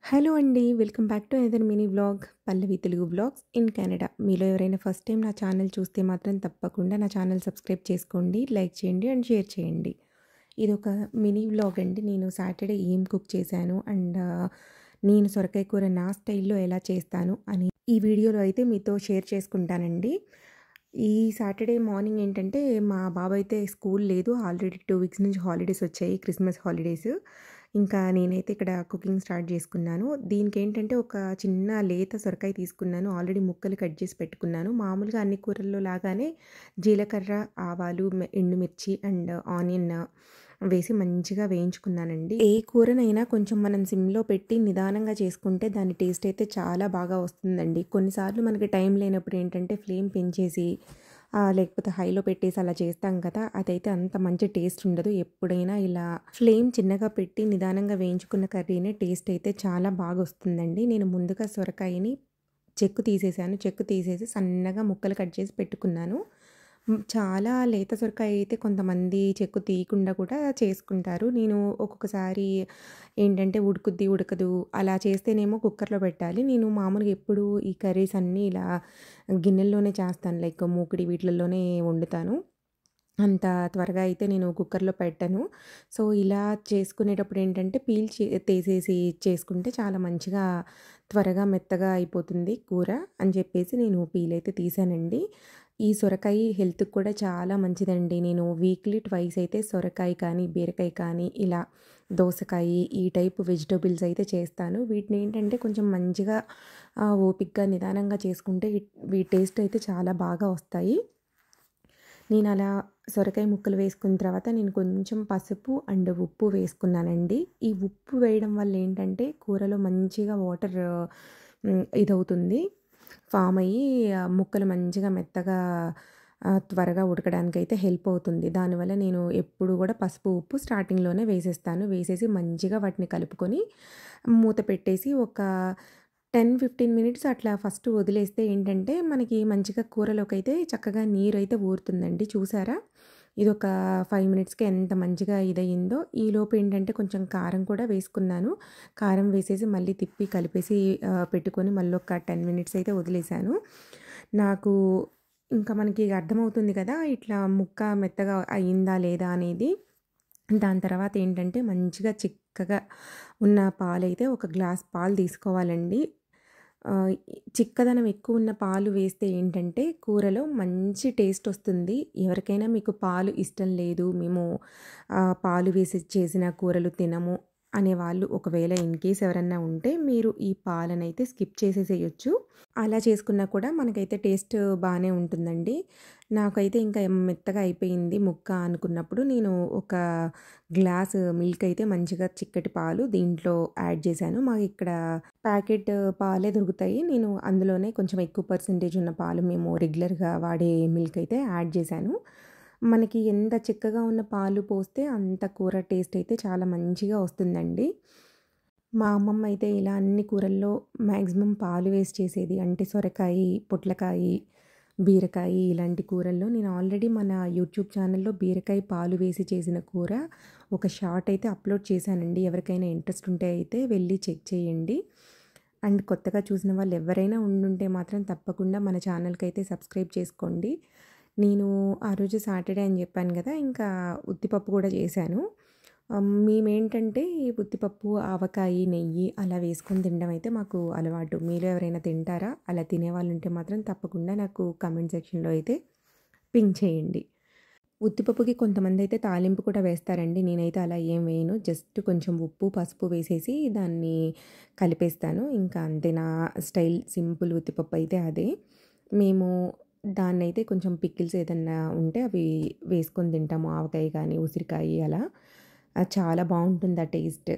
Hello అండి. Welcome back to another mini vlog 'Pallavi Telugu vlogs in Canada'. మీలో ఎవరైనా first time నా channel చూస్తే మాత్రం తప్పకుండా నా ఛానల్ సబ్స్క్రైబ్ చేసుకోండి, లైక్ చేయండి అండ్ షేర్ చేయండి. ఇదొక మినీ వ్లాగ్ అండి. నేను సాటర్డే ఏం కుక్ చేశాను అండ్ నేను సొరకాయ కూర నా స్టైల్‌లో ఎలా చేస్తాను అని ఈ వీడియోలో అయితే మీతో షేర్ చేసుకుంటానండి. ఈ సాటర్డే మార్నింగ్ ఏంటంటే మా బాబైతే స్కూల్ లేదు. ఆల్రెడీ 2 వీక్స్ నుంచి హాలిడేస్ వచ్చాయి. Christmas holidays. ఇంకా నేనైతే ఇక్కడ కుకింగ్ స్టార్ట్ చేసుకున్నాను. దీనికేంటంటే ఒక చిన్న లేత సొరకాయ తీసుకున్నాను. ఆల్రెడీ ముక్కలు కట్ చేసి పెట్టుకున్నాను. మామూలుగా అన్ని కూరల్లో లాగానే జీలకర్ర, ఆవాలు, ఎండుమిర్చి అండ్ ఆనియన్ వేసి మంచిగా వేయించుకున్నానండి. ఏ కూరనైనా కొంచెం మనం సిమ్‌లో పెట్టి నిదానంగా చేసుకుంటే దాని టేస్ట్ అయితే చాలా బాగా వస్తుందండి. కొన్నిసార్లు మనకి టైం లేనప్పుడు ఏంటంటే ఫ్లేమ్ పెంచేసి లేకపోతే హైలో పెట్టేసి అలా చేస్తాం కదా! అదైతే అంత మంచి టేస్ట్ ఉండదు. ఎప్పుడైనా ఇలా ఫ్లేమ్ చిన్నగా పెట్టి నిదానంగా వేయించుకున్న కర్రీనే టేస్ట్ అయితే చాలా బాగొస్తుందండి. నేను ముందుగా సొరకాయని చెక్కు తీసేసాను. చెక్కు తీసేసి సన్నగా ముక్కలు కట్ చేసి పెట్టుకున్నాను. చాలా లేత సొరకాయ అయితే కొంతమంది చెక్కు తీయకుండా కూడా చేసుకుంటారు. నేను ఒక్కొక్కసారి ఏంటంటే ఉడుకుద్ది, ఉడకదు అలా చేస్తేనేమో కుక్కర్‌లో పెట్టాలి. నేను మామూలుగా ఎప్పుడు ఈ కర్రీస్ అన్నీ ఇలా గిన్నెల్లోనే చేస్తాను. లైక్ మూకిడి వీటిలలోనే వండుతాను. అంత త్వరగా అయితే నేను కుక్కర్‌లో పెట్టను. సో, ఇలా చేసుకునేటప్పుడు ఏంటంటే తీసేసి చేసుకుంటే చాలా మంచిగా త్వరగా మెత్తగా అయిపోతుంది కూర అని చెప్పేసి నేను పీలయితే తీసానండి. ఈ సొరకాయ హెల్త్‌కి కూడా చాలా మంచిదండి. నేను వీక్లీ ట్వైస్ అయితే సొరకాయ కానీ, బీరకాయ కానీ ఇలా దోసకాయ ఈ టైప్ వెజిటబుల్స్ అయితే చేస్తాను. వీటిని ఏంటంటే కొంచెం మంచిగా ఓపికగా నిదానంగా చేసుకుంటే వీటి టేస్ట్ అయితే చాలా బాగా వస్తాయి. నేను అలా సొరకాయ ముక్కలు వేసుకున్న తర్వాత నేను కొంచెం పసుపు అండ్ ఉప్పు వేసుకున్నానండి. ఈ ఉప్పు వేయడం వల్ల ఏంటంటే కూరలో మంచిగా వాటర్ ఇదవుతుంది. ఫామ్ అయ్యి ముక్కలు మంచిగా మెత్తగా త్వరగా ఉడకడానికైతే హెల్ప్ అవుతుంది. దానివల్ల నేను ఎప్పుడు కూడా పసుపు, ఉప్పు స్టార్టింగ్‌లోనే వేసేస్తాను. వేసేసి మంచిగా వాటిని కలుపుకొని మూత పెట్టేసి ఒక 10, 15 మినిట్స్ అట్లా ఫస్ట్ వదిలేస్తే ఏంటంటే మనకి మంచిగా కూరలోకైతే చక్కగా నీరైతే ఊరుతుందండి. చూసారా? ఇదొక 5 మినిట్స్‌కి ఎంత మంచిగా ఇదయిందో. ఈలోపు ఏంటంటే కొంచెం కారం కూడా వేసుకున్నాను. కారం వేసేసి మళ్ళీ తిప్పి కలిపేసి పెట్టుకొని మళ్ళీ ఒక 10 మినిట్స్ అయితే వదిలేసాను. నాకు ఇంకా మనకి అర్థమవుతుంది కదా! ఇట్లా ముక్క మెత్తగా అయిందా లేదా అనేది. దాని తర్వాత ఏంటంటే మంచిగా చిక్కగా ఉన్న పాలైతే ఒక గ్లాస్ పాలు తీసుకోవాలండి. ఆహ్, చిక్కదనం ఎక్కువున్న పాలు వేస్తే ఏంటంటే కూరలో మంచి టేస్ట్ వస్తుంది. ఎవరికైనా మీకు పాలు ఇష్టం లేదు, మేము పాలు వేసి చేసిన కూరలు తినము అనేవాళ్ళు ఒకవేళ ఇన్‌కేస్ ఎవరన్నా ఉంటే మీరు ఈ పాలనైతే స్కిప్ చేసేసేయొచ్చు. అలా చేసుకున్నా కూడా మనకైతే టేస్ట్ బానే ఉంటుందండి. నాకైతే ఇంకా మెత్తగా అయిపోయింది ముక్క అనుకున్నప్పుడు నేను ఒక గ్లాస్ మిల్క్ అయితే మంచిగా చిక్కటి పాలు దీంట్లో యాడ్ చేశాను. మాకిక్కడ ప్యాకెట్ పాలే దొరుకుతాయి. నేను అందులోనే కొంచెం ఎక్కువ పర్సెంటేజ్ ఉన్న పాలు మేము రెగ్యులర్‌గా వాడే మిల్క్ అయితే యాడ్ చేశాను. మనకి ఎంత చిక్కగా ఉన్న పాలు పోస్తే అంత కూర టేస్ట్ అయితే చాలా మంచిగా వస్తుందండి. మా అమ్మమ్మ అయితే ఇలా అన్ని కూరల్లో మాక్సిమం పాలు వేసి చేసేది. అంటే సొరకాయి, పొట్లకాయి, బీరకాయి ఇలాంటి కూరల్లో నేను ఆల్రెడీ మన యూట్యూబ్ ఛానల్‌లో బీరకాయ పాలు వేసి చేసిన కూర ఒక షార్ట్ అయితే అప్లోడ్ చేశానండి. ఎవరికైనా ఇంట్రెస్ట్ ఉంటే అయితే వెళ్ళి చెక్ చేయండి. అండ్ కొత్తగా చూసిన వాళ్ళు ఎవరైనా ఉండుంటే మాత్రం తప్పకుండా మన ఛానల్‌కైతే సబ్స్క్రైబ్ చేసుకోండి. నేను ఆ రోజు సాటర్డే అని చెప్పాను కదా! ఇంకా ఉత్తిపప్పు కూడా చేశాను. మేమేంటంటే ఉత్తిపప్పు, ఆవకాయి, నెయ్యి అలా వేసుకొని తినడం అయితే మాకు అలవాటు. మీలో ఎవరైనా తింటారా? అలా తినేవాళ్ళుంటే మాత్రం తప్పకుండా నాకు కామెంట్ సెక్షన్‌లో అయితే పింగ్ చేయండి. ఉత్తిపప్పుకి కొంతమందైతే తాలింపు కూడా వేస్తారండి. నేనైతే అలా ఏం వేయను. జస్ట్ కొంచెం ఉప్పు, పసుపు వేసేసి దాన్ని కలిపేస్తాను. ఇంకా అంతే నా స్టైల్ సింపుల్ ఉత్తిపప్పు అయితే అదే. మేము దాన్నైతే కొంచెం పికిల్స్ ఏదన్నా ఉంటే అవి వేసుకొని తింటాము. ఆవకాయ కానీ, ఉసిరికాయ అలా. అది చాలా బావుంటుంది ఆ టేస్ట్.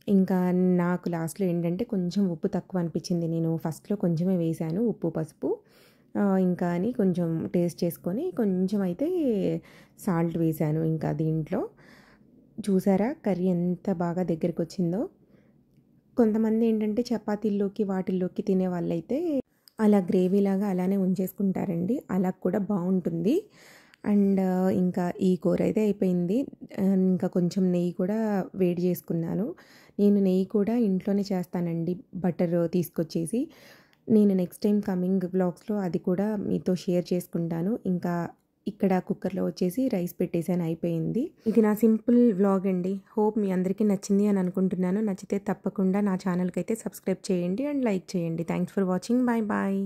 ఇంకా నాకు లాస్ట్‌లో ఏంటంటే కొంచెం ఉప్పు తక్కువ అనిపించింది. నేను ఫస్ట్‌లో కొంచెమే వేశాను ఉప్పు, పసుపు. ఇంకా అని కొంచెం టేస్ట్ చేసుకొని కొంచెం అయితే సాల్ట్ వేశాను ఇంకా దీంట్లో. చూసారా కర్రీ ఎంత బాగా దగ్గరికొచ్చిందో. కొంతమంది ఏంటంటే చపాతీల్లోకి వాటిల్లోకి తినే వాళ్ళైతే అలా గ్రేవీలాగా అలానే ఉంచేసుకుంటారండి. అలా కూడా బావుంటుంది. అండ్ ఇంకా ఈ కూర అయితే అయిపోయింది. ఇంకా కొంచెం నెయ్యి కూడా వేడి చేసుకున్నాను. నేను నెయ్యి కూడా ఇంట్లోనే చేస్తానండి, బటర్ తీసుకొచ్చేసి. నేను నెక్స్ట్ టైం కమింగ్ వ్లాగ్స్‌లో అది కూడా మీతో షేర్ చేసుకుంటాను. ఇంకా ఇక్కడ కుక్కర్‌లో వచ్చేసి రైస్ పెట్టేసాను, అయిపోయింది. ఇది నా సింపుల్ వ్లాగ్ అండి. హోప్ మీ అందరికీ నచ్చింది అని అనుకుంటున్నాను. నచ్చితే తప్పకుండా నా ఛానల్‌కైతే సబ్స్క్రైబ్ చేయండి అండ్ లైక్ చేయండి. Thanks for watching. Bye bye.